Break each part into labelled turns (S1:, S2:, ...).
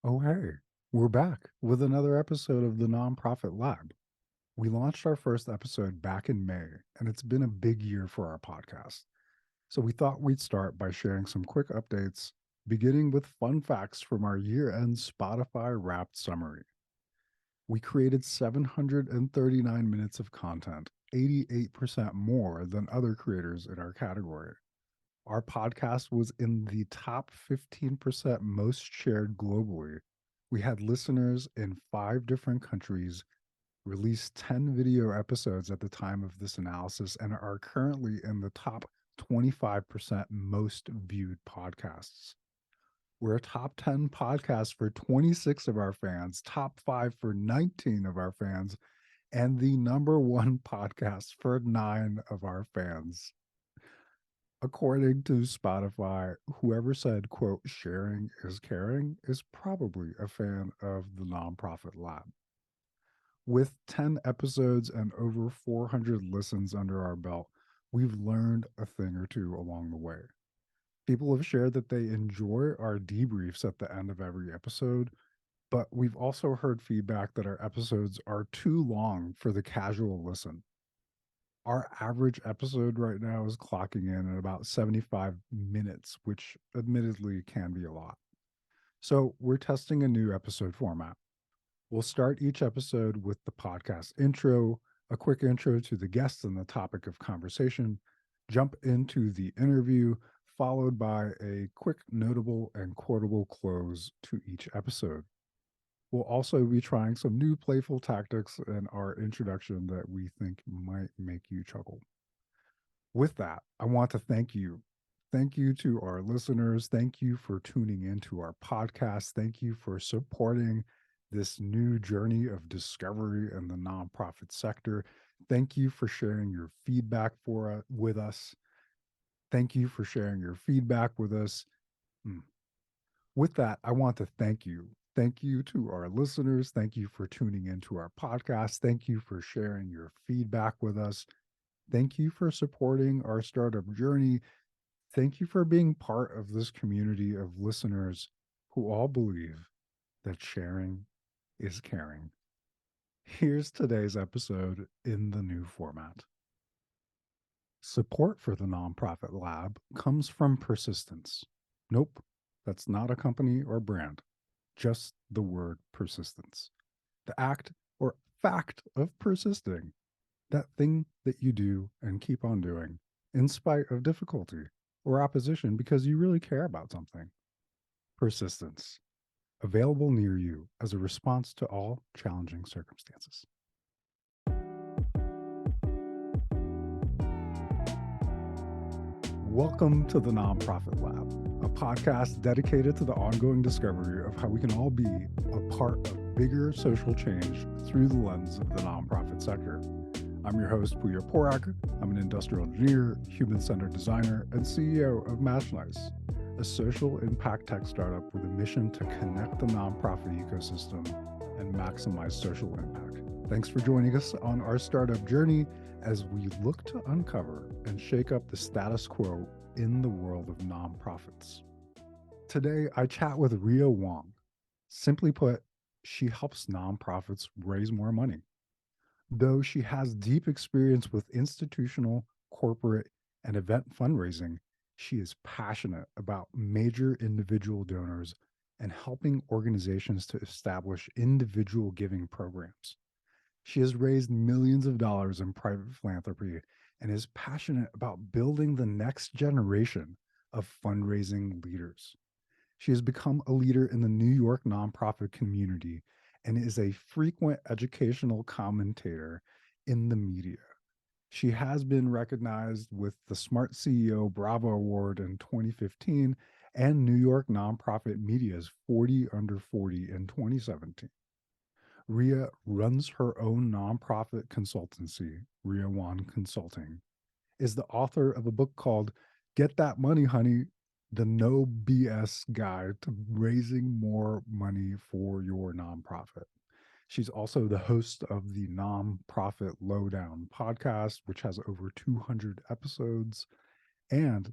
S1: Oh, hey, we're back with another episode of the Nonprofit Lab. We launched our first episode back in May, and it's been a big year for our podcast. So we thought we'd start by sharing some quick updates, beginning with fun facts from our year end Spotify Wrapped summary. We created 739 minutes of content, 88% more than other creators in our category. Our podcast was in the top 15% most shared globally. We had listeners in 5 different countries, released 10 video episodes at the time of this analysis, and are currently in the top 25% most viewed podcasts. We're a top 10 podcast for 26 of our fans, top 5 for 19 of our fans, and the number one podcast for 9 of our fans. According to Spotify, whoever said, quote, sharing is caring is probably a fan of the Nonprofit Lab. With 10 episodes and over 400 listens under our belt, we've learned a thing or two along the way. People have shared that they enjoy our debriefs at the end of every episode, but we've also heard feedback that our episodes are too long for the casual listen. Our average episode right now is clocking in at about 75 minutes, which admittedly can be a lot. So, we're testing a new episode format. We'll start each episode with the podcast intro, a quick intro to the guest and the topic of conversation, jump into the interview, followed by a quick, notable, and quotable close to each episode. We'll also be trying some new playful tactics in our introduction that we think might make you chuckle. With that, I want to thank you. Thank you to our listeners. Thank you for tuning into our podcast. Thank you for supporting this new journey of discovery in the nonprofit sector. Thank you for sharing your feedback with us. Thank you for sharing your feedback with us. Mm. With that, I want to thank you. Thank you to our listeners. Thank you for tuning into our podcast. Thank you for sharing your feedback with us. Thank you for supporting our startup journey. Thank you for being part of this community of listeners who all believe that sharing is caring. Here's today's episode in the new format. Support for the Nonprofit Lab comes from persistence. Nope, that's not a company or brand, just the word persistence. The act or fact of persisting, that thing that you do and keep on doing in spite of difficulty or opposition because you really care about something. Persistence, available near you as a response to all challenging circumstances. Welcome to the Nonprofit Lab, a podcast dedicated to the ongoing discovery of how we can all be a part of bigger social change through the lens of the nonprofit sector. I'm your host, Puya Porak. I'm an industrial engineer, human-centered designer, and CEO of MatchNice, a social impact tech startup with a mission to connect the nonprofit ecosystem and maximize social impact. Thanks for joining us on our startup journey as we look to uncover and shake up the status quo in the world of nonprofits. Today, I chat with Rhea Wong. Simply put, she helps nonprofits raise more money. Though she has deep experience with institutional, corporate, and event fundraising, she is passionate about major individual donors and helping organizations to establish individual giving programs. She has raised millions of dollars in private philanthropy and is passionate about building the next generation of fundraising leaders. She has become a leader in the New York nonprofit community and is a frequent educational commentator in the media. She has been recognized with the SmartCEO Brava Award in 2015 and New York Nonprofit Media's 40 Under 40 in 2017. Rhea runs her own nonprofit consultancy, Rhea Wong Consulting, is the author of a book called Get That Money, Honey, the No BS Guide to Raising More Money for Your Nonprofit. She's also the host of the Nonprofit Lowdown Podcast, which has over 200 episodes. And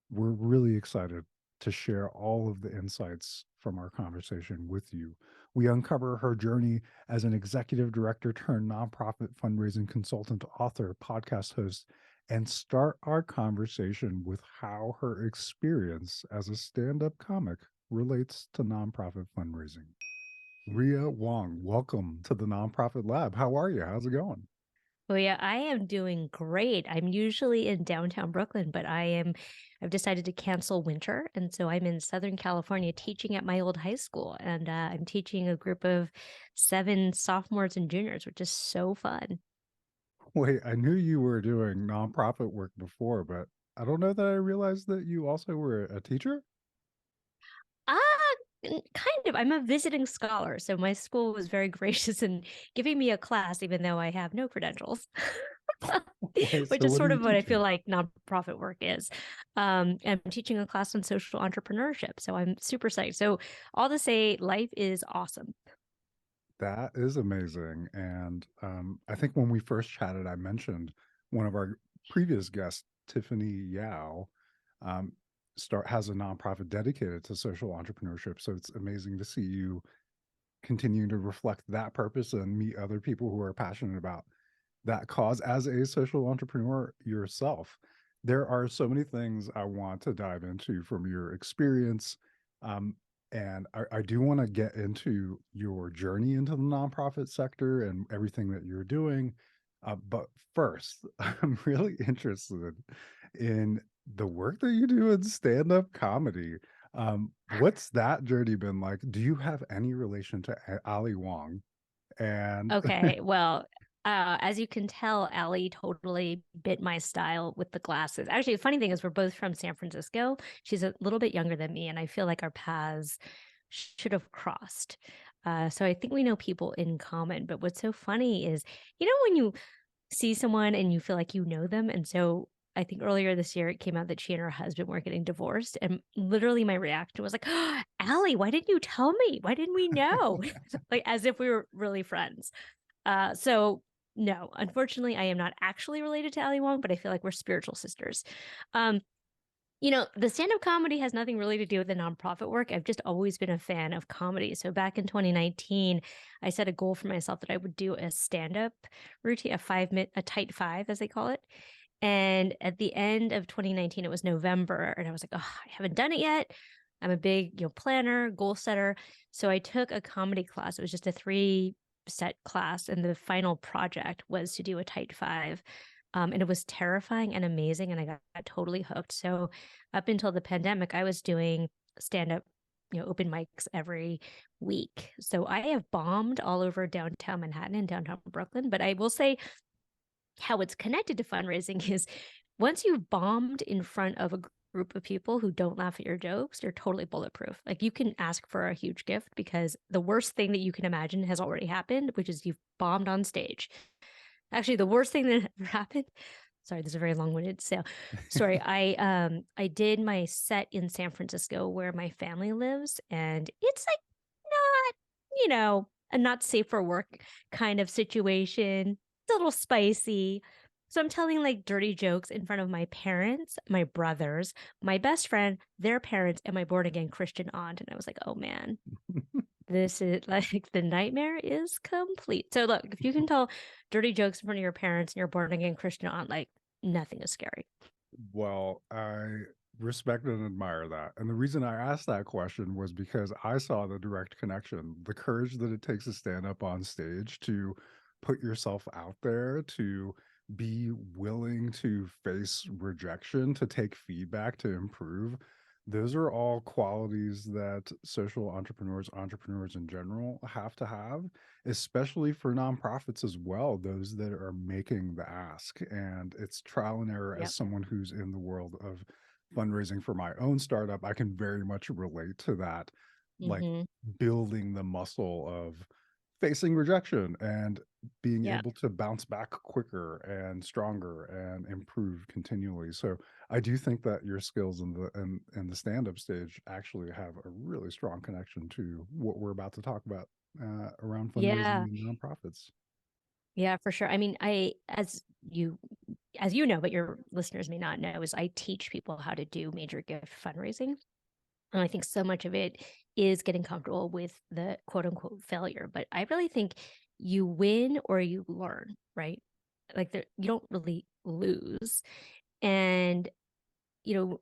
S1: we're really excited to share all of the insights from our conversation with you. We uncover her journey as an executive director turned nonprofit fundraising consultant, author, podcast host, and start our conversation with how her experience as a stand-up comic relates to nonprofit fundraising. Rhea Wong, welcome to the Nonprofit Lab. How are you? How's it going?
S2: Oh yeah, I am doing great. I'm usually in downtown Brooklyn, but I've decided to cancel winter. And so I'm in Southern California teaching at my old high school. And I'm teaching a group of 7 sophomores and juniors, which is so fun.
S1: Wait, I knew you were doing nonprofit work before, but I don't know that I realized that you also were a teacher.
S2: Ah, kind of. I'm a visiting scholar. So my school was very gracious in giving me a class, even though I have no credentials.
S1: Wait,
S2: Which
S1: so
S2: is
S1: what are
S2: sort
S1: you
S2: of what I feel
S1: teaching?
S2: like nonprofit work is. I'm teaching a class on social entrepreneurship. So I'm super psyched. So all to say, life is awesome.
S1: That is amazing. And I think when we first chatted, I mentioned one of our previous guests, Tiffany Yao, um, start has a nonprofit dedicated to social entrepreneurship. So it's amazing to see you continuing to reflect that purpose and meet other people who are passionate about that cause as a social entrepreneur yourself. There are so many things I want to dive into from your experience. Um, and I do want to get into your journey into the nonprofit sector and everything that you're doing. But first, I'm really interested in the work that you do in stand up comedy. What's that journey been like? Do you have any relation to Ali Wong? And
S2: Okay, well, as you can tell, Allie totally bit my style with the glasses. Actually, the funny thing is, we're both from San Francisco. She's a little bit younger than me, and I feel like our paths should have crossed. So I think we know people in common. But what's so funny is, when you see someone and you feel like you know them. And so I think earlier this year it came out that she and her husband were getting divorced. And literally my reaction was like, oh, Allie, why didn't you tell me? Why didn't we know? Like as if we were really friends. So no, unfortunately, I am not actually related to Ali Wong, but I feel like we're spiritual sisters. Um, the stand-up comedy has nothing really to do with the nonprofit work. I've just always been a fan of comedy. So back in 2019, I set a goal for myself that I would do a stand-up routine, a tight five, as they call it. And at the end of 2019, it was November, and I was like, oh, I haven't done it yet. I'm a big, planner, goal setter. So I took a comedy class. It was just a 3 set class, and the final project was to do a tight five. And it was terrifying and amazing, and I got totally hooked. So up until the pandemic, I was doing stand up, open mics every week. So I have bombed all over downtown Manhattan and downtown Brooklyn. But I will say how it's connected to fundraising is once you've bombed in front of a group of people who don't laugh at your jokes, you're totally bulletproof. Like you can ask for a huge gift because the worst thing that you can imagine has already happened, which is you've bombed on stage. Actually, the worst thing that ever happened. Sorry, this is a very long-winded story. I did my set in San Francisco where my family lives, and it's like not, a not safe for work kind of situation. It's a little spicy. So I'm telling like dirty jokes in front of my parents, my brothers, my best friend, their parents, and my born again Christian aunt. And I was like, oh man, this is like the nightmare is complete. So look, if you can tell dirty jokes in front of your parents and your born again Christian aunt, like nothing is scary.
S1: well, I respect and admire that. And the reason I asked that question was because I saw the direct connection, the courage that it takes to stand up on stage, to put yourself out there, to be willing to face rejection, to take feedback, to improve. Those are all qualities that social entrepreneurs, entrepreneurs in general, have to have, especially for nonprofits as well, those that are making the ask. And it's trial and error. As
S2: Yep.
S1: someone who's in the world of fundraising for my own startup, I can very much relate to that, like
S2: Mm-hmm.
S1: building the muscle of facing rejection and being
S2: Yep.
S1: able to bounce back quicker and stronger and improve continually. So I do think that your skills in the stand up stage actually have a really strong connection to what we're about to talk about around fundraising
S2: Yeah.
S1: and nonprofits.
S2: Yeah, for sure. I mean, as you know, but your listeners may not know, is I teach people how to do major gift fundraising. And I think so much of it is getting comfortable with the quote unquote failure. But I really think you win or you learn, right? Like you don't really lose. And, you know,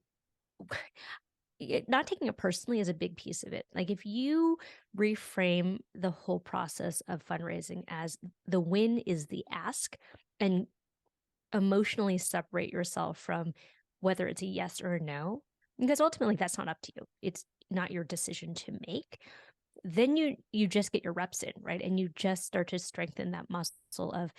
S2: not taking it personally is a big piece of it. Like if you reframe the whole process of fundraising as the win is the ask, and emotionally separate yourself from whether it's a yes or a no, because ultimately that's not up to you. It's not your decision to make. Then you just get your reps in, right? And you just start to strengthen that muscle of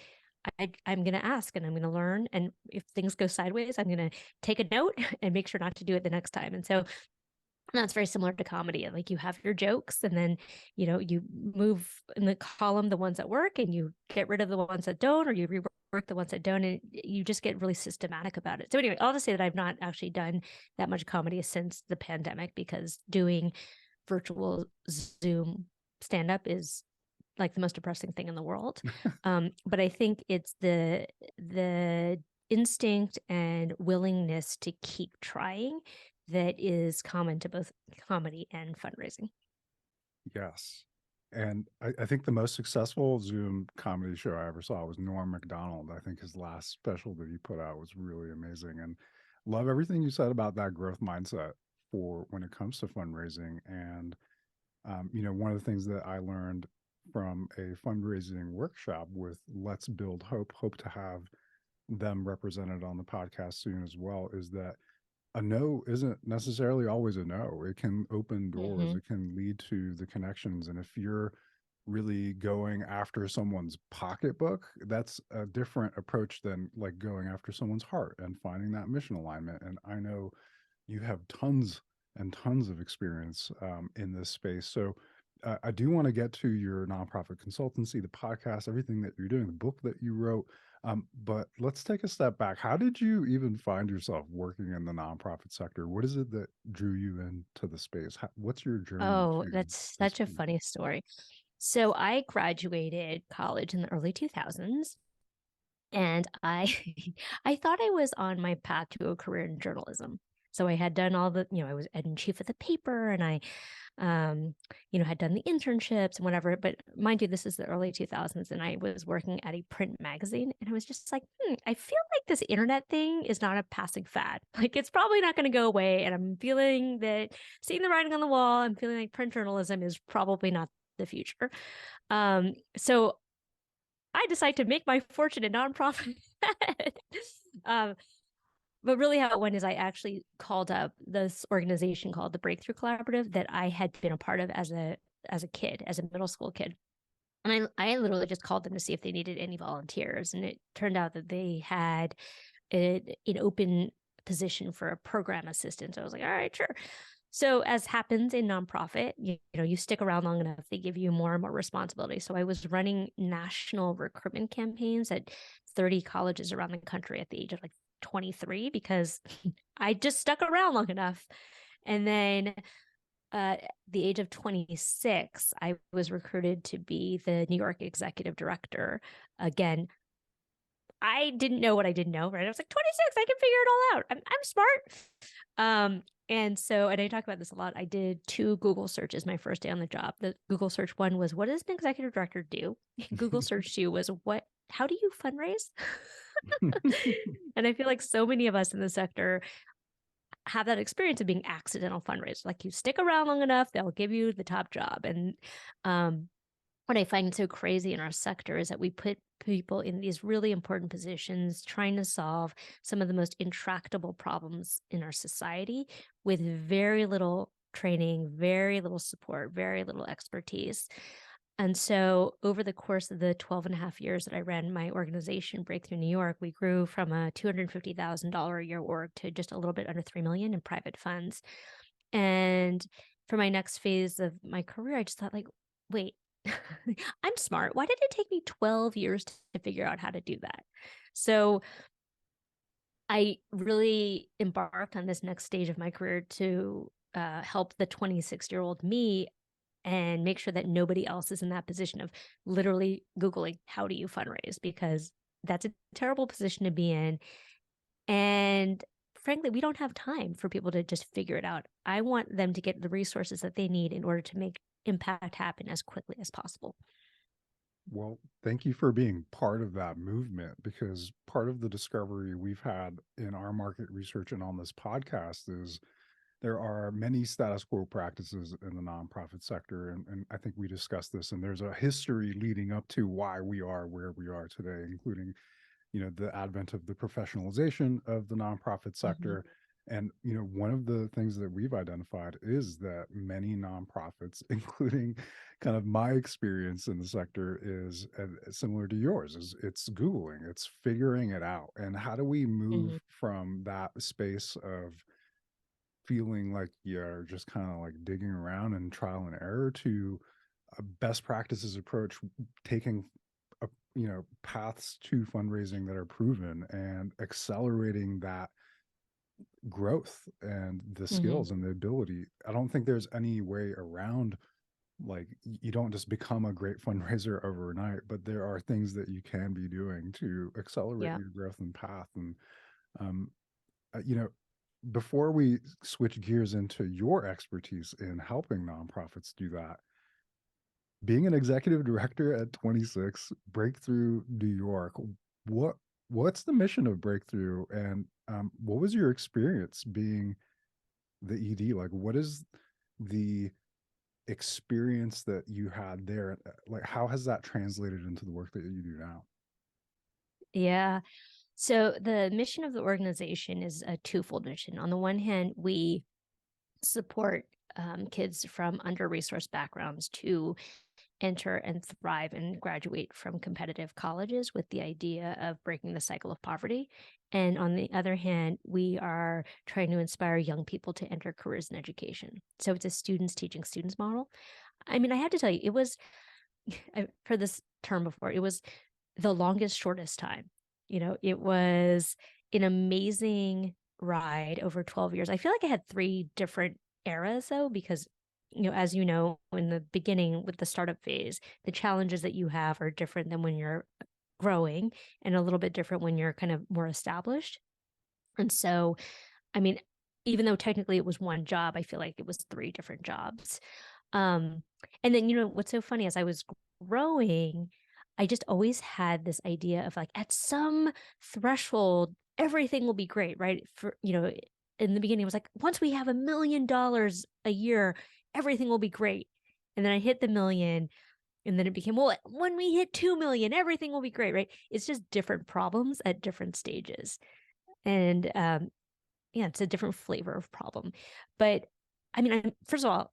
S2: I'm going to ask and I'm going to learn. And if things go sideways, I'm going to take a note and make sure not to do it the next time. And so that's very similar to comedy. Like you have your jokes and then, you move in the column the ones that work and you get rid of the ones that don't, or you rework the ones that don't, and you just get really systematic about it. So anyway, I'll just say that I've not actually done that much comedy since the pandemic, because doing virtual Zoom stand-up is like the most depressing thing in the world. But I think it's the instinct and willingness to keep trying that is common to both comedy and fundraising.
S1: Yes. And I think the most successful Zoom comedy show I ever saw was Norm Macdonald. I think his last special that he put out was really amazing. And love everything you said about that growth mindset for when it comes to fundraising. And, one of the things that I learned from a fundraising workshop with Let's Build Hope, hope to have them represented on the podcast soon as well, is that a no isn't necessarily always a no. It can open doors.
S2: Mm-hmm.
S1: It can lead to the connections. And if you're really going after someone's pocketbook, that's a different approach than like going after someone's heart and finding that mission alignment. And I know you have tons and tons of experience in this space. So I do want to get to your nonprofit consultancy, the podcast, everything that you're doing, the book that you wrote. But let's take a step back. How did you even find yourself working in the nonprofit sector? What is it that drew you into the space? What's your journey
S2: Oh,
S1: to
S2: that's
S1: this
S2: such a
S1: point?
S2: funny story. So I graduated college in the early 2000s, and I I thought I was on my path to a career in journalism. So I had done all the, I was editor in chief of the paper, and I had done the internships and whatever. But mind you, this is the early 2000s, and I was working at a print magazine, and I was just like, I feel like this internet thing is not a passing fad. Like it's probably not going to go away. And I'm feeling that, seeing the writing on the wall, I'm feeling like print journalism is probably not the future. So I decided to make my fortune in nonprofit. um, but really how it went is I actually called up this organization called the Breakthrough Collaborative that I had been a part of as a kid, as a middle school kid. And I literally just called them to see if they needed any volunteers. And it turned out that they had an open position for a program assistant. So I was like, all right, sure. So as happens in nonprofit, you stick around long enough, they give you more and more responsibility. So I was running national recruitment campaigns at 30 colleges around the country at the age of like 23, because I just stuck around long enough. And then at the age of 26, I was recruited to be the New York executive director. Again, I didn't know what I didn't know, right? I was like 26, I can figure it all out. I'm smart. And I talk about this a lot. I did 2 Google searches my first day on the job. The Google search one was, what does an executive director do? Google search 2 was, how do you fundraise? And I feel like so many of us in the sector have that experience of being accidental fundraisers. Like you stick around long enough, they'll give you the top job. And what I find so crazy in our sector is that we put people in these really important positions trying to solve some of the most intractable problems in our society with very little training, very little support, very little expertise. And so over the course of the 12 and a half years that I ran my organization, Breakthrough New York, we grew from a $250,000 a year org to just a little bit under 3 million in private funds. And for my next phase of my career, I just thought like, wait, I'm smart. Why did it take me 12 years to figure out how to do that? So I really embarked on this next stage of my career to help the 26-year-old me and make sure that nobody else is in that position of literally Googling, how do you fundraise? Because that's a terrible position to be in. And frankly, we don't have time for people to just figure it out I want them to get the resources that they need in order to make impact happen as quickly as possible.
S1: Well, thank you for being part of that movement, because part of the discovery we've had in our market research and on this podcast is there are many status quo practices in the nonprofit sector. And I think we discussed this, and there's a history leading up to why we are where we are today, including, the advent of the professionalization of the nonprofit sector. And, one of the things that we've identified is that many nonprofits, including kind of my experience in the sector, is similar to yours. Is it's Googling, it's figuring it out. And how do we move from that space of feeling like you're just kind of like digging around and trial and error to a best practices approach, taking paths to fundraising that are proven and accelerating that growth and the skills and the ability. I don't think there's any way around, like, you don't just become a great fundraiser overnight, but there are things that you can be doing to accelerate your growth and path. And um before we switch gears into your expertise in helping nonprofits do that, being an executive director at 26, Breakthrough New York, what's the mission of Breakthrough, and what was your experience being the ED? Like, what is the experience that you had there? Like, how has that translated into the work that you do now?
S2: Yeah. So the mission of the organization is a twofold mission. On the one hand, we support kids from under-resourced backgrounds to enter and thrive and graduate from competitive colleges with the idea of breaking the cycle of poverty. And on the other hand, we are trying to inspire young people to enter careers in education. So it's a students teaching students model. I mean, I had to tell you, it was, I've heard this term before, it was the longest, shortest time. It was an amazing ride over 12 years. I feel like I had 3 different eras though, because as you know, in the beginning with the startup phase, the challenges that you have are different than when you're growing, and a little bit different when you're kind of more established. And so, I mean, even though technically it was one job, I feel like it was 3 different jobs. And then, what's so funny, as I was growing, I just always had this idea of like, at some threshold, everything will be great, right? In the beginning, it was like, once we have $1 million a year, everything will be great. And then I hit the million, and then it became, well, when we hit 2 million, everything will be great, right? It's just different problems at different stages. And it's a different flavor of problem. But I mean, first of all,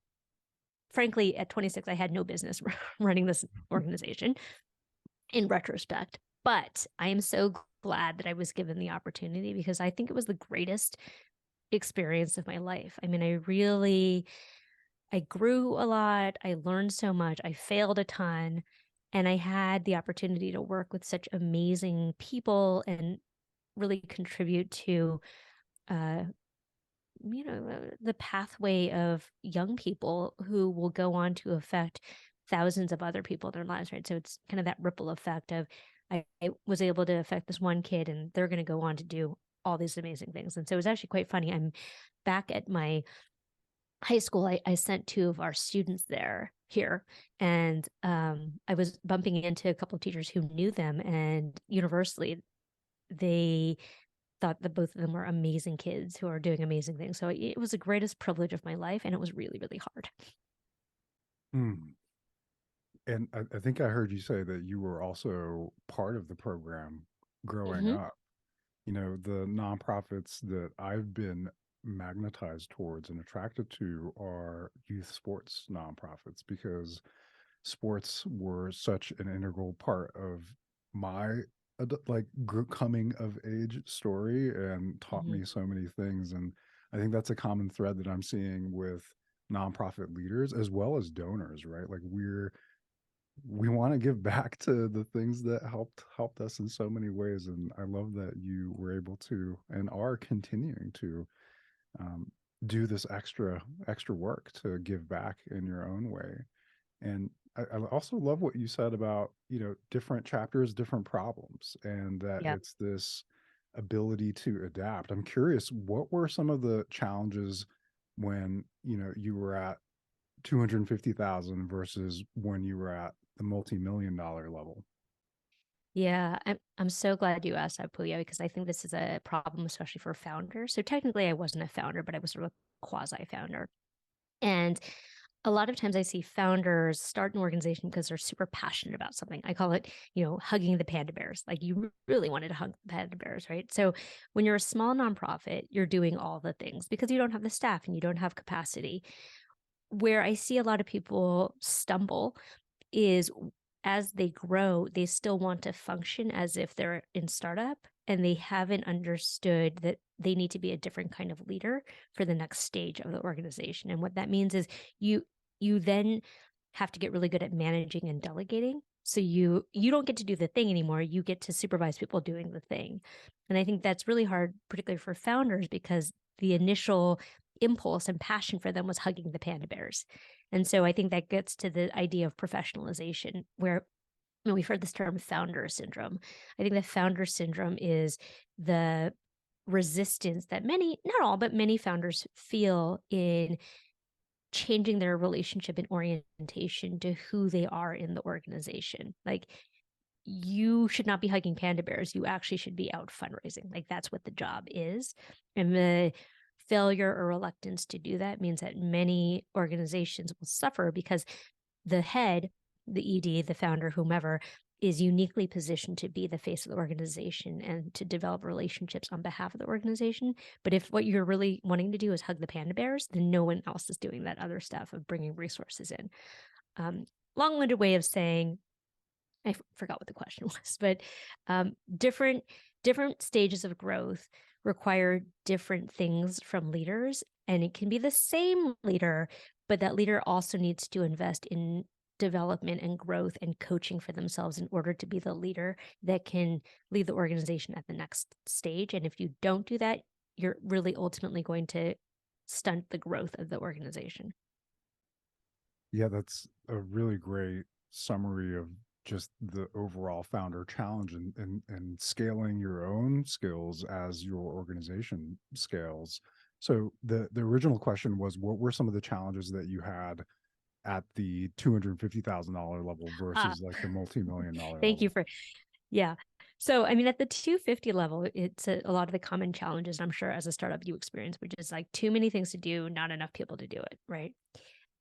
S2: frankly, at 26, I had no business running this organization in retrospect, but I am so glad that I was given the opportunity, because I think it was the greatest experience of my life. I mean, I grew a lot. I learned so much. I failed a ton, and I had the opportunity to work with such amazing people and really contribute to, the pathway of young people who will go on to affect thousands of other people in their lives, right? So it's kind of that ripple effect of, I was able to affect this one kid, and they're going to go on to do all these amazing things. And so it was actually quite funny. I'm back at my high school. I sent 2 of our students here, and I was bumping into a couple of teachers who knew them, and universally, they thought that both of them were amazing kids who are doing amazing things. So it was the greatest privilege of my life, and it was really, really hard.
S1: And I think I heard you say that you were also part of the program growing up. The nonprofits that I've been magnetized towards and attracted to are youth sports nonprofits, because sports were such an integral part of my coming of age story, and taught me so many things. And I think that's a common thread that I'm seeing with nonprofit leaders as well as donors, right? Like, we want to give back to the things that helped us in so many ways. And I love that you were able to and are continuing to do this extra work to give back in your own way. And I also love what you said about, different chapters, different problems, and that it's this ability to adapt. I'm curious, what were some of the challenges when, you were at 250,000 versus when you were at the multi-million-dollar level?
S2: Yeah, I'm so glad you asked that, Puya, because I think this is a problem, especially for founders. So technically, I wasn't a founder, but I was sort of a quasi-founder. And a lot of times I see founders start an organization because they're super passionate about something. I call it, hugging the panda bears. Like you really wanted to hug the panda bears, right? So when you're a small nonprofit, you're doing all the things because you don't have the staff and you don't have capacity. Where I see a lot of people stumble is as they grow, they still want to function as if they're in startup, and they haven't understood that they need to be a different kind of leader for the next stage of the organization. And what that means is you then have to get really good at managing and delegating. So you don't get to do the thing anymore. You get to supervise people doing the thing. And I think that's really hard, particularly for founders, because the initial impulse and passion for them was hugging the panda bears. And so I think that gets to the idea of professionalization, where we've heard this term founder syndrome. I think the founder syndrome is the resistance that many, not all, but many founders feel in changing their relationship and orientation to who they are in the organization. Like, you should not be hugging panda bears. You actually should be out fundraising. Like, that's what the job is. And the failure or reluctance to do that means that many organizations will suffer because the head, the ED, the founder, whomever, is uniquely positioned to be the face of the organization and to develop relationships on behalf of the organization. But if what you're really wanting to do is hug the panda bears, then no one else is doing that other stuff of bringing resources in. Long-winded way of saying, I forgot what the question was, but different stages of growth require different things from leaders, and it can be the same leader, but that leader also needs to invest in development and growth and coaching for themselves in order to be the leader that can lead the organization at the next stage. And if you don't do that, you're really ultimately going to stunt the growth of the organization.
S1: Yeah, that's a really great summary of just the overall founder challenge and scaling your own skills as your organization scales. So the original question was, what were some of the challenges that you had at the $250,000 level
S2: Ah,
S1: versus like the multi-million-dollar
S2: thank you
S1: level?
S2: for, yeah. So, I mean, at the 250 level, it's a lot of the common challenges, I'm sure, as a startup you experience, which is like too many things to do, not enough people to do it, right?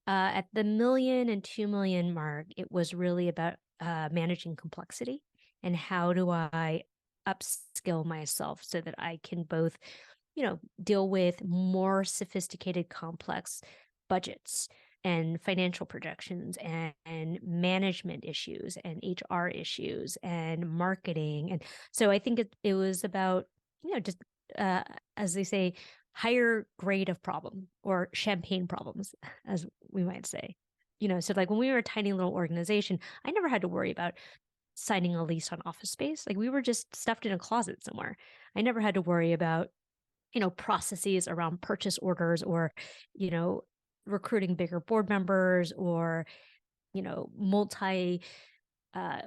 S2: At the million and 2 million mark, it was really about managing complexity and how do I upskill myself so that I can both, deal with more sophisticated, complex budgets and financial projections and management issues and HR issues and marketing. And so I think it was about, just as they say, higher grade of problem or champagne problems, as we might say. So like when we were a tiny little organization, I never had to worry about signing a lease on office space. Like we were just stuffed in a closet somewhere. I never had to worry about, processes around purchase orders or, you know, recruiting bigger board members or, multi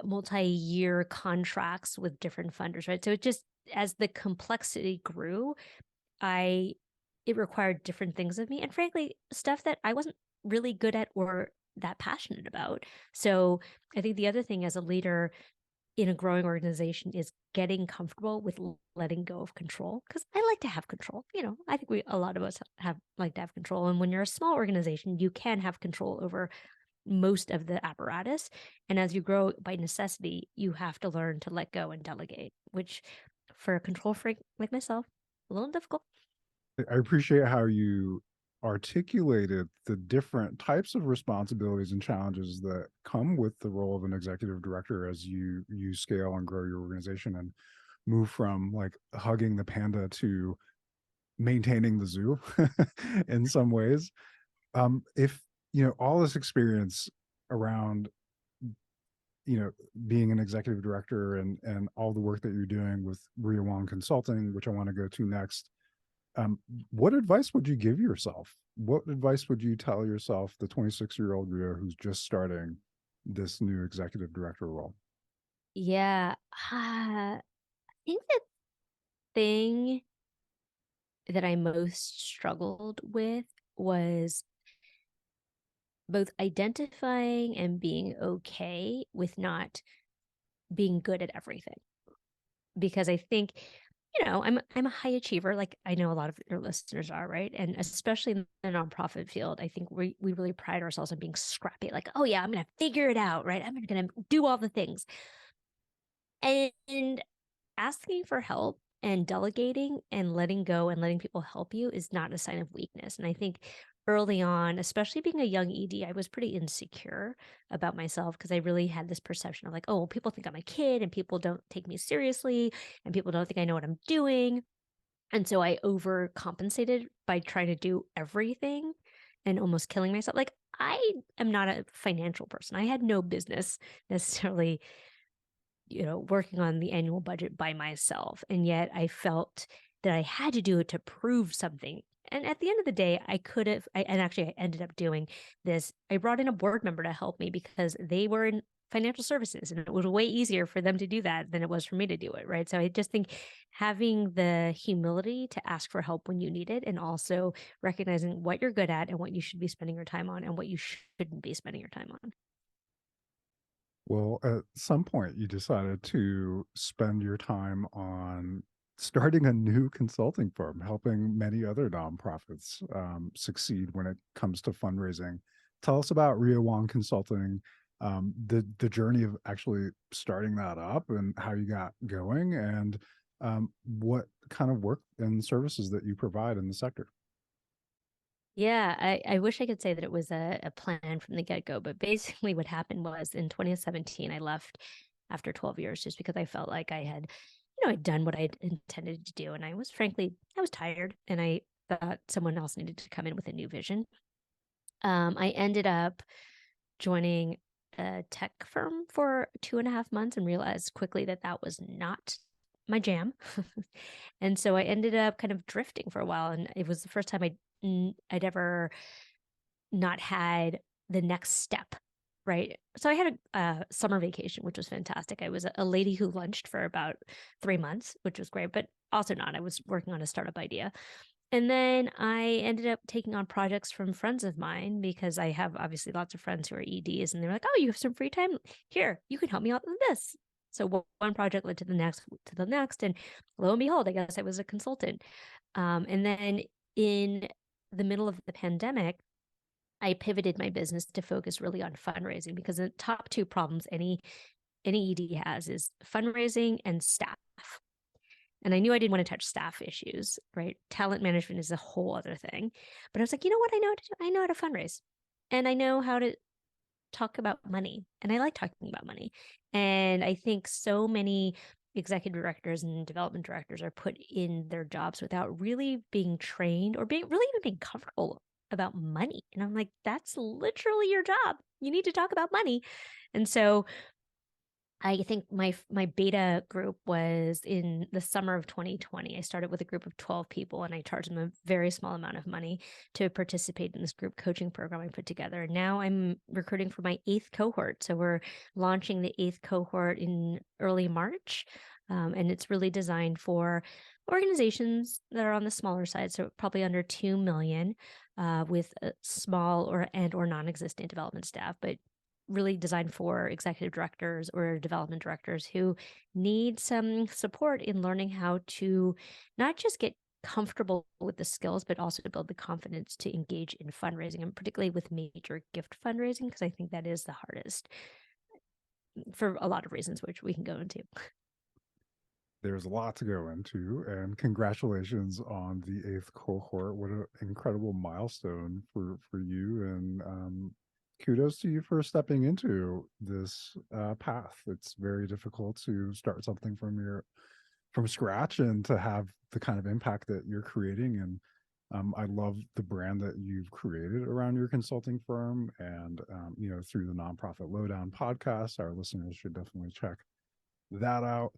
S2: multi-year contracts with different funders, right? So it just, as the complexity grew, I it required different things of me, and frankly, stuff that I wasn't really good at or that passionate about. So I think the other thing as a leader in a growing organization is getting comfortable with letting go of control, because I like to have control. I think a lot of us have like to have control, and when you're a small organization, you can have control over most of the apparatus. And as you grow, by necessity, you have to learn to let go and delegate, which for a control freak like myself, a little difficult.
S1: I appreciate how you articulated the different types of responsibilities and challenges that come with the role of an executive director as you scale and grow your organization and move from like hugging the panda to maintaining the zoo in some ways. If all this experience around being an executive director and all the work that you're doing with Rhea Wong Consulting, which I want to go to next, what advice would you give yourself? What advice would you tell yourself, the 26-year-old Rhea who's just starting this new executive director role?
S2: Yeah. I think the thing that I most struggled with was both identifying and being okay with not being good at everything. Because I think, I'm a high achiever, like I know a lot of your listeners are, right? And especially in the nonprofit field, I think we really pride ourselves on being scrappy, like, oh yeah, I'm gonna figure it out, right? I'm gonna do all the things. And asking for help and delegating and letting go and letting people help you is not a sign of weakness. And I think early on, especially being a young ED, I was pretty insecure about myself because I really had this perception of like, oh, well, people think I'm a kid and people don't take me seriously and people don't think I know what I'm doing. And so I overcompensated by trying to do everything and almost killing myself. Like, I am not a financial person. I had no business necessarily working on the annual budget by myself. And yet I felt that I had to do it to prove something. And at the end of the day, and actually I ended up doing this. I brought in a board member to help me because they were in financial services and it was way easier for them to do that than it was for me to do it. Right. So I just think having the humility to ask for help when you need it, and also recognizing what you're good at and what you should be spending your time on and what you shouldn't be spending your time on.
S1: Well, at some point, you decided to spend your time on starting a new consulting firm, helping many other nonprofits succeed when it comes to fundraising. Tell us about Rhea Wong Consulting, the journey of actually starting that up and how you got going, and what kind of work and services that you provide in the sector.
S2: Yeah, I wish I could say that it was a plan from the get-go, but basically what happened was in 2017, I left after 12 years just because I felt like I had, I'd done what I intended to do. And I was tired and I thought someone else needed to come in with a new vision. I ended up joining a tech firm for 2.5 months and realized quickly that that was not my jam. And so I ended up kind of drifting for a while. And it was the first time I'd ever not had the next step. Right. So I had a summer vacation, which was fantastic. I was a lady who lunched for about 3 months, which was great, but also not. I was working on a startup idea. And then I ended up taking on projects from friends of mine because I have obviously lots of friends who are EDs, and they're like, oh, you have some free time? Here, you can help me out with this. So one project led to the next. And lo and behold, I guess I was a consultant. And then in the middle of the pandemic, I pivoted my business to focus really on fundraising because the top two problems any ED has is fundraising and staff. And I knew I didn't want to touch staff issues, right? Talent management is a whole other thing. But I was like, you know what I know how to do? I know how to fundraise. And I know how to talk about money. And I like talking about money. And I think so many executive directors and development directors are put in their jobs without really being trained or being really even being comfortable about money. And I'm like, that's literally your job. You need to talk about money. And so I think my beta group was in the summer of 2020. I started with a group of 12 people and I charged them a very small amount of money to participate in this group coaching program I put together. And now I'm recruiting for my 8th cohort. So we're launching the 8th cohort in early March. And it's really designed for organizations that are on the smaller side, so probably under 2 million, with a small or non-existent development staff, but really designed for executive directors or development directors who need some support in learning how to not just get comfortable with the skills, but also to build the confidence to engage in fundraising, and particularly with major gift fundraising, because I think that is the hardest for a lot of reasons, which we can go into.
S1: There's a lot to go into, and congratulations on the 8th cohort. What an incredible milestone for you, and kudos to you for stepping into this path. It's very difficult to start something from scratch and to have the kind of impact that you're creating. And I love the brand that you've created around your consulting firm, and through the Nonprofit Lowdown podcast, our listeners should definitely check that out.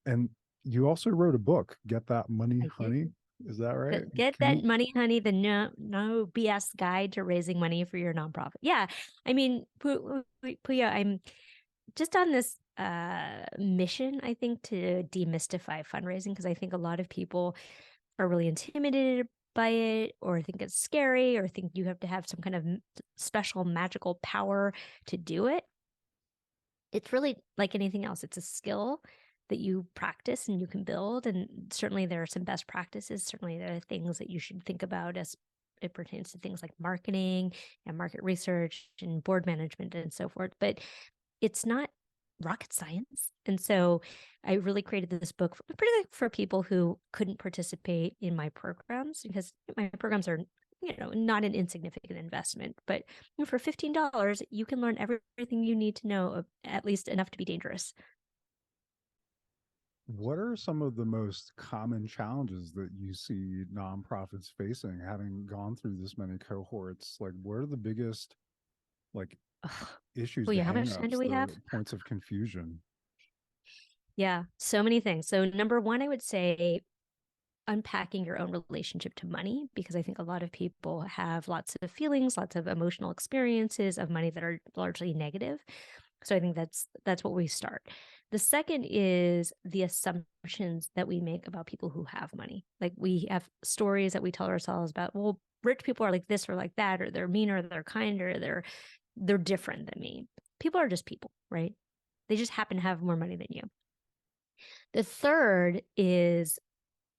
S1: And you also wrote a book, Get That Money, Honey. Is that right?
S2: Get that money, honey, the no BS guide to raising money for your nonprofit. Yeah. I mean, Puya, I'm just on this mission, I think, to demystify fundraising, because I think a lot of people are really intimidated by it, or think it's scary, or think you have to have some kind of special magical power to do it. It's really like anything else. It's a skill that you practice and you can build. And certainly there are some best practices. Certainly there are things that you should think about as it pertains to things like marketing and market research and board management and so forth. But it's not rocket science. And so I really created this book for people who couldn't participate in my programs, because my programs are, not an insignificant investment. But for $15, you can learn everything you need to know, at least enough to be dangerous.
S1: What are some of the most common challenges that you see nonprofits facing, having gone through this many cohorts? Like, what are the biggest like issues,
S2: Oh
S1: the
S2: yeah, how much time do
S1: hangups,
S2: we have?
S1: the points of confusion?
S2: Yeah, so many things. So number one, I would say unpacking your own relationship to money, because I think a lot of people have lots of feelings, lots of emotional experiences of money that are largely negative. So I think that's what we start. The second is the assumptions that we make about people who have money. Like, we have stories that we tell ourselves about, well, rich people are like this or like that, or they're meaner, they're kinder, they're different than me. People are just people, right? They just happen to have more money than you. The third is,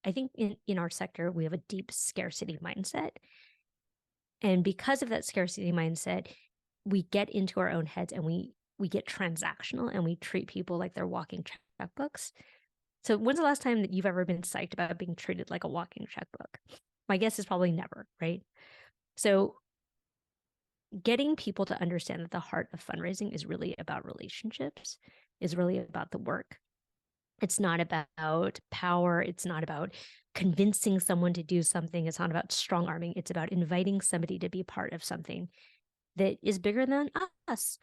S2: I think in our sector, we have a deep scarcity mindset. And because of that scarcity mindset, we get into our own heads and we get transactional and we treat people like they're walking checkbooks. So when's the last time that you've ever been psyched about being treated like a walking checkbook? My guess is probably never, right? So getting people to understand that the heart of fundraising is really about relationships, is really about the work. It's not about power. It's not about convincing someone to do something. It's not about strong arming. It's about inviting somebody to be part of something that is bigger than us.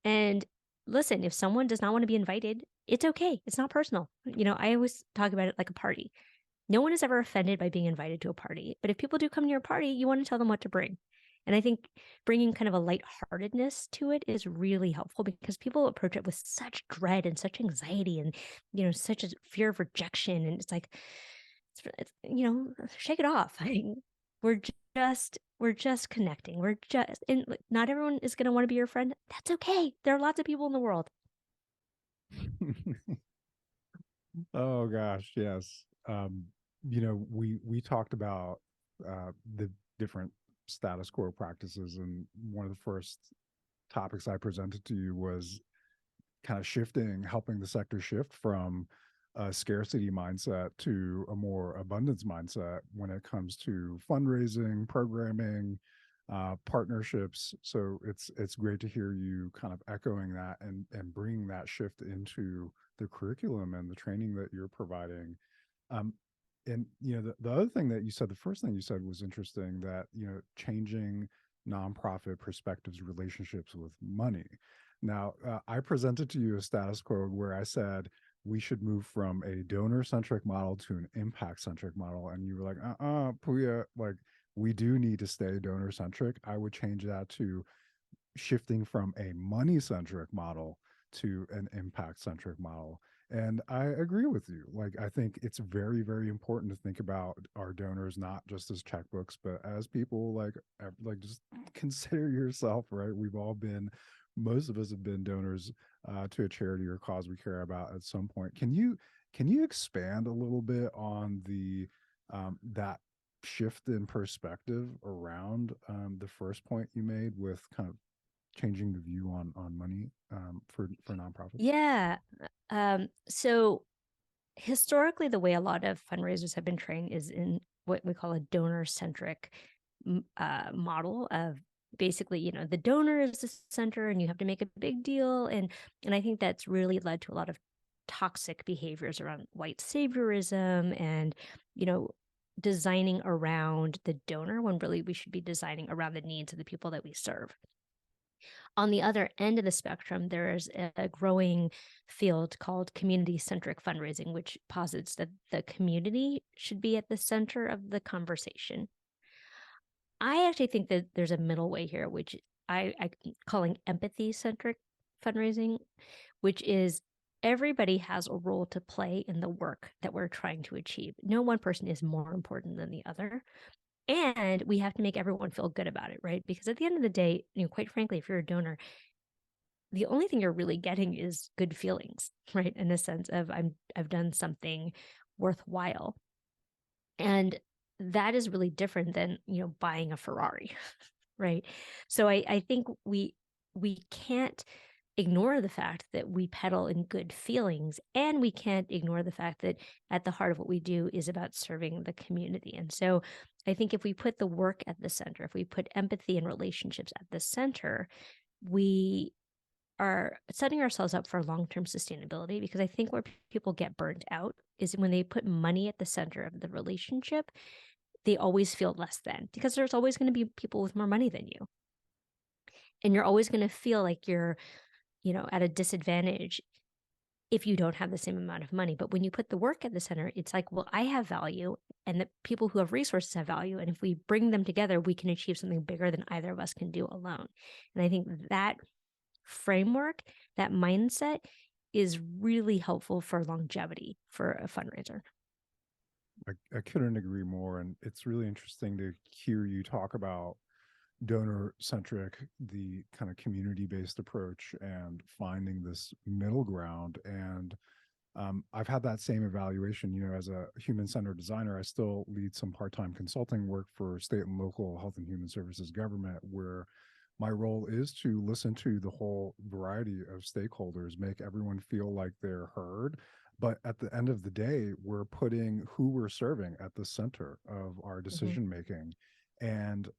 S2: And listen, if someone does not want to be invited, it's okay. It's not personal. I always talk about it like a party. No one is ever offended by being invited to a party. But if people do come to your party, you want to tell them what to bring. And I think bringing kind of a lightheartedness to it is really helpful, because people approach it with such dread and such anxiety and, such a fear of rejection. And it's like, shake it off. We're just connecting. And not everyone is going to want to be your friend. That's okay. There are lots of people in the world.
S1: Oh gosh, yes. We talked about the different status quo practices, and one of the first topics I presented to you was kind of helping the sector shift from a scarcity mindset to a more abundance mindset when it comes to fundraising, programming, partnerships. So it's great to hear you kind of echoing that and bringing that shift into the curriculum and the training that you're providing. Um, and the other thing that you said, the first thing you said was interesting, that changing nonprofit perspectives, relationships with money. Now, I presented to you a status quo where I said we should move from a donor-centric model to an impact-centric model, and you were like, Puya, like, we do need to stay donor-centric. I would change that to shifting from a money-centric model to an impact-centric model. And I agree with you. Like, I think it's very, very important to think about our donors not just as checkbooks, but as people. Like just consider yourself, right? Most of us have been donors to a charity or cause we care about at some point. Can you expand a little bit on the that shift in perspective around the first point you made with kind of changing the view on money for nonprofits?
S2: Yeah. So historically, the way a lot of fundraisers have been trained is in what we call a donor-centric model of, basically, the donor is the center and you have to make a big deal. And I think that's really led to a lot of toxic behaviors around white saviorism and, designing around the donor, when really we should be designing around the needs of the people that we serve. On the other end of the spectrum, there's a growing field called community-centric fundraising, which posits that the community should be at the center of the conversation. I actually think that there's a middle way here, which I'm calling empathy-centric fundraising, which is everybody has a role to play in the work that we're trying to achieve. No one person is more important than the other. And we have to make everyone feel good about it, right? Because at the end of the day, quite frankly, if you're a donor, the only thing you're really getting is good feelings, right? In the sense of I've done something worthwhile. And that is really different than, buying a Ferrari, right? So I think we can't ignore the fact that we peddle in good feelings, and we can't ignore the fact that at the heart of what we do is about serving the community. And so I think if we put the work at the center, if we put empathy and relationships at the center, we are setting ourselves up for long-term sustainability. Because I think where people get burnt out is when they put money at the center of the relationship, they always feel less than, because there's always going to be people with more money than you. And you're always going to feel like you're, at a disadvantage if you don't have the same amount of money. But when you put the work at the center, it's like, well, I have value, and the people who have resources have value. And if we bring them together, we can achieve something bigger than either of us can do alone. And I think that framework, that mindset, is really helpful for longevity for a fundraiser.
S1: I couldn't agree more. And it's really interesting to hear you talk about donor centric, the kind of community based approach, and finding this middle ground. And I've had that same evaluation. As a human centered designer, I still lead some part time consulting work for state and local health and human services government, where my role is to listen to the whole variety of stakeholders, make everyone feel like they're heard. But at the end of the day, we're putting who we're serving at the center of our decision making. And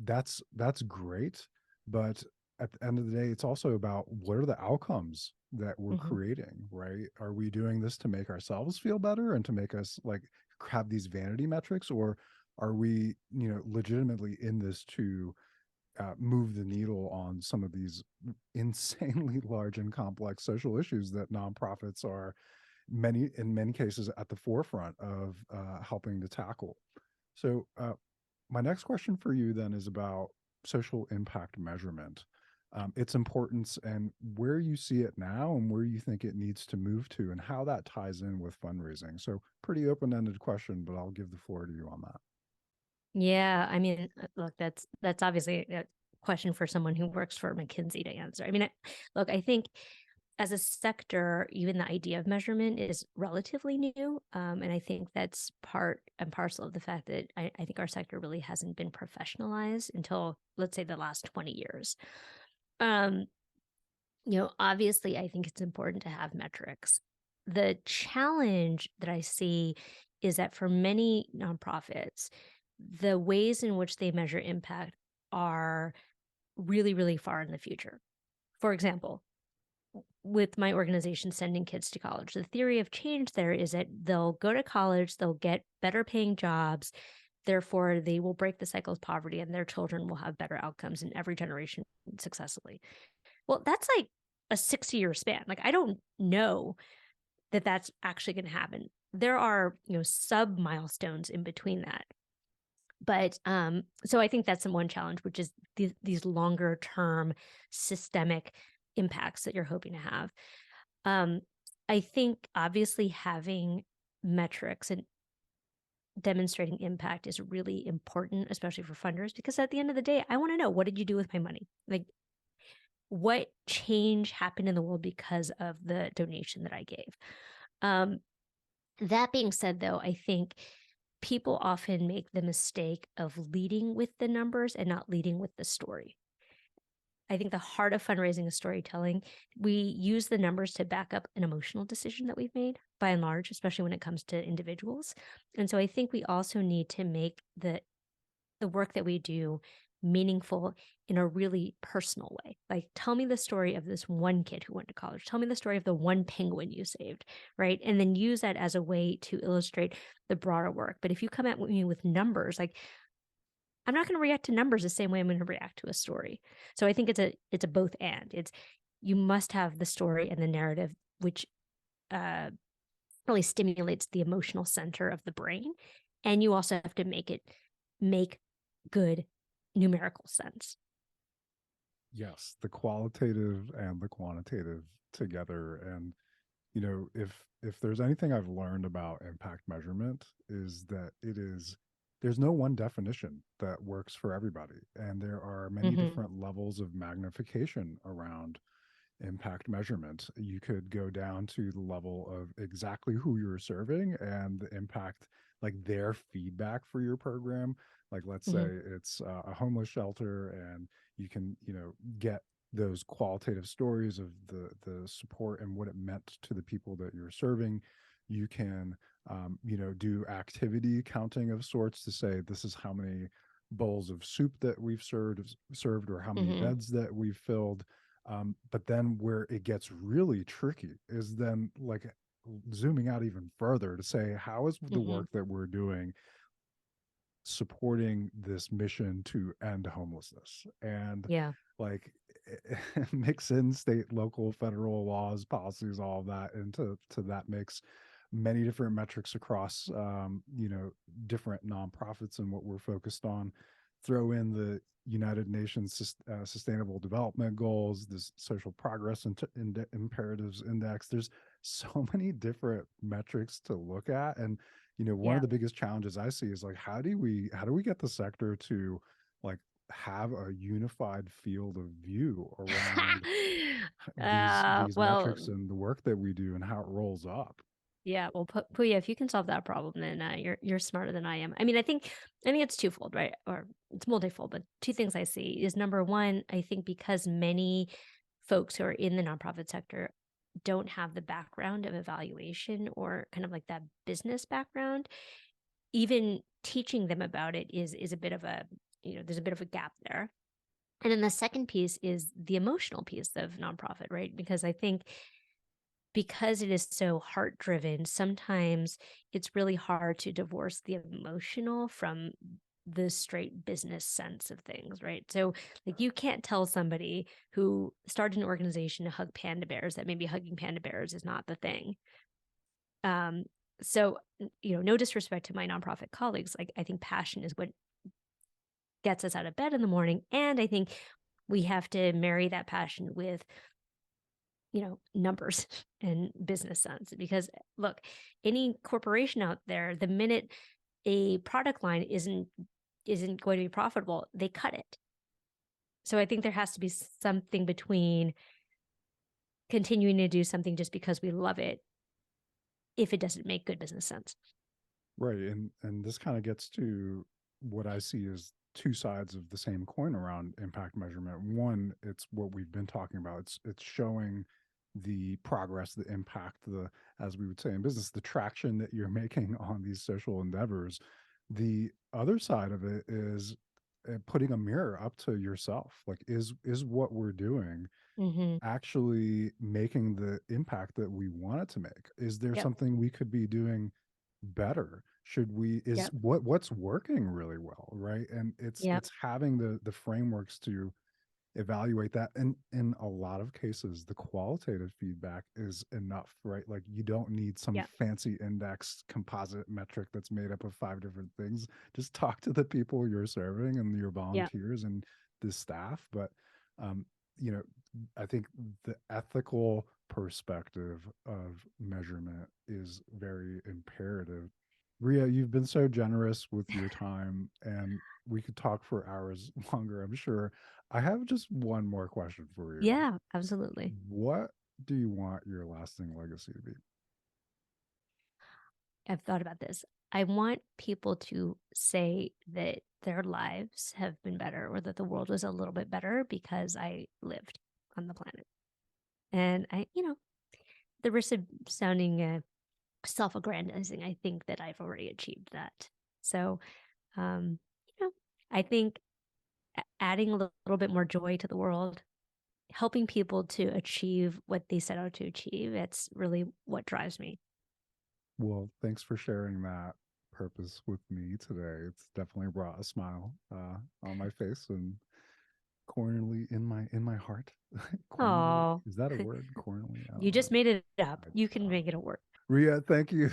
S1: that's great. But at the end of the day, it's also about what are the outcomes that we're creating, right? Are we doing this to make ourselves feel better and to make us like have these vanity metrics, or are we, legitimately in this to move the needle on some of these insanely large and complex social issues that nonprofits are in many cases at the forefront of helping to tackle? So my next question for you then is about social impact measurement, its importance, and where you see it now and where you think it needs to move to, and how that ties in with fundraising. So pretty open-ended question, but I'll give the floor to you on that.
S2: Yeah, I mean, look, that's obviously a question for someone who works for McKinsey to answer. I mean, look, I think as a sector, even the idea of measurement is relatively new. And I think that's part and parcel of the fact that I think our sector really hasn't been professionalized until, let's say, the last 20 years. Obviously, I think it's important to have metrics. The challenge that I see is that for many nonprofits, the ways in which they measure impact are really, really far in the future. For example, with my organization sending kids to college, the theory of change there is that they'll go to college, they'll get better paying jobs, therefore they will break the cycle of poverty, and their children will have better outcomes in every generation successfully. Well, that's like a 6-year span. Like, I don't know that that's actually going to happen. There are, sub milestones in between that. But so I think that's the one challenge, which is these longer term systemic impacts that you're hoping to have. I think obviously having metrics and demonstrating impact is really important, especially for funders, because at the end of the day, I want to know, what did you do with my money? Like, what change happened in the world because of the donation that I gave? That being said, though, I think people often make the mistake of leading with the numbers and not leading with the story. I think the heart of fundraising is storytelling. We use the numbers to back up an emotional decision that we've made, by and large, especially when it comes to individuals. And so I think we also need to make the work that we do meaningful in a really personal way. Like, tell me the story of this one kid who went to college. Tell me the story of the one penguin you saved, right? And then use that as a way to illustrate the broader work. But if you come at me with numbers, like, I'm not going to react to numbers the same way I'm going to react to a story. So I think it's a both and. It's, you must have the story and the narrative, which really stimulates the emotional center of the brain, and you also have to make good numerical sense.
S1: Yes, the qualitative and the quantitative together. And if there's anything I've learned about impact measurement, is that it is there's no one definition that works for everybody. And there are many
S2: Hmm.
S1: different levels of magnification around impact measurement. You could go down to the level of exactly who you're serving and the impact, like their feedback for your program. Like, let's say
S2: Hmm.
S1: it's a homeless shelter, and you can, get those qualitative stories of the support and what it meant to the people that you're serving. You can, do activity counting of sorts to say this is how many bowls of soup that we've served, or how many
S2: Hmm.
S1: beds that we've filled. But then where it gets really tricky is then, like, zooming out even further to say, how is the
S2: Hmm.
S1: work that we're doing supporting this mission to end homelessness? And,
S2: Yeah.
S1: like, mix in state, local, federal laws, policies, all of that into that mix, many different metrics across, different nonprofits and what we're focused on. Throw in the United Nations Sustainable Development Goals, this Social Progress Imperatives Index. There's so many different metrics to look at, and one of
S2: Yeah.
S1: the biggest challenges I see is, like, how do we get the sector to, like, have a unified field of view around these
S2: Well,
S1: metrics and the work that we do and how it rolls up.
S2: yeah. Well, Puya, if you can solve that problem, then you're smarter than I am. I mean, I think it's twofold, right? Or it's multifold, but two things I see is number one, I think because many folks who are in the nonprofit sector don't have the background of evaluation or kind of like that business background, even teaching them about it is a bit of a, there's a bit of a gap there. And then the second piece is the emotional piece of nonprofit, right? Because I think because it is so heart driven, sometimes it's really hard to divorce the emotional from the straight business sense of things, right? So, like, you can't tell somebody who started an organization to hug panda bears that maybe hugging panda bears is not the thing. Um, so, no disrespect to my nonprofit colleagues, like, I think passion is what gets us out of bed in the morning. And I think we have to marry that passion with, numbers and business sense. Because look, any corporation out there, the minute a product line isn't going to be profitable, they cut it. So I think there has to be something between continuing to do something just because we love it if it doesn't make good business sense.
S1: Right. And this kind of gets to what I see as two sides of the same coin around impact measurement. One, it's what we've been talking about. It's showing the progress, the impact, the, as we would say in business, the traction that you're making on these social endeavors. The other side of it is putting a mirror up to yourself. Like, is what we're doing
S2: Mm-hmm.
S1: actually making the impact that we want it to make? Is there
S2: Yep.
S1: something we could be doing better? Should we, is
S2: Yep.
S1: what's working really well, right? And
S2: Yep.
S1: it's having the frameworks to evaluate that. And in a lot of cases, the qualitative feedback is enough, right? Like, you don't need some
S2: Yep.
S1: fancy index composite metric that's made up of 5 different things. Just talk to the people you're serving and your
S2: Yep.
S1: volunteers and the staff. But um, you know, I think the ethical perspective of measurement is very imperative. Rhea, you've been so generous with your time, and we could talk for hours longer, I'm sure. I have just one more question for you.
S2: Yeah, absolutely.
S1: What do you want your lasting legacy to be?
S2: I've thought about this. I want people to say that their lives have been better or that the world was a little bit better because I lived on the planet. And the risk of sounding self-aggrandizing, I think that I've already achieved that. So, um, I think adding a little bit more joy to the world, helping people to achieve what they set out to achieve, it's really what drives me.
S1: Well, thanks for sharing that purpose with me today. It's definitely brought a smile on my face and cornerly in my heart. Cornerly,
S2: Oh,
S1: is that a word? Cornerly, I
S2: you
S1: don't
S2: just
S1: know.
S2: made it up. You
S1: I
S2: can
S1: don't know.
S2: make it a word.
S1: Rhea, thank you,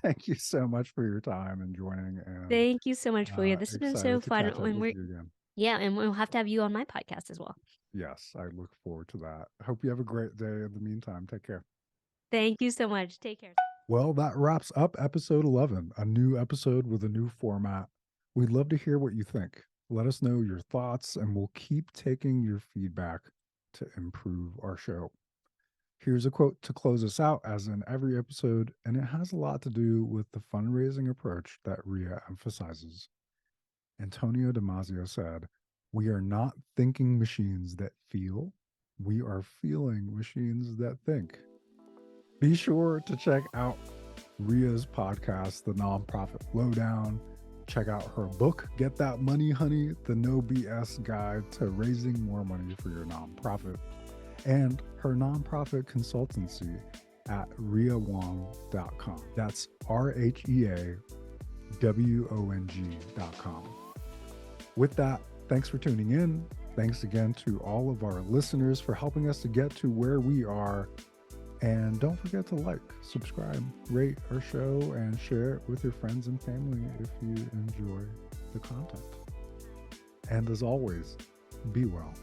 S1: thank you so much for your time and joining. And
S2: Thank you so much, Fulia. This has been so
S1: excited to
S2: fun.
S1: catch up
S2: And
S1: with
S2: we're
S1: you again.
S2: Yeah, and we'll have to have you on my podcast as well.
S1: Yes, I look forward to that. I hope you have a great day. In the meantime, take care.
S2: Thank you so much. Take care.
S1: Well, that wraps up episode 11, a new episode with a new format. We'd love to hear what you think. Let us know your thoughts, and we'll keep taking your feedback to improve our show. Here's a quote to close us out, as in every episode, and it has a lot to do with the fundraising approach that Rhea emphasizes. Antonio Damasio said, "We are not thinking machines that feel, we are feeling machines that think." Be sure to check out Rhea's podcast, The Nonprofit Lowdown. Check out her book, Get That Money, Honey, the No BS Guide to Raising More Money for Your Nonprofit, and her nonprofit consultancy at rheawong.com. That's RHEAWONG.com. With that, thanks for tuning in. Thanks again to all of our listeners for helping us to get to where we are. And don't forget to like, subscribe, rate our show, and share it with your friends and family if you enjoy the content. And as always, be well.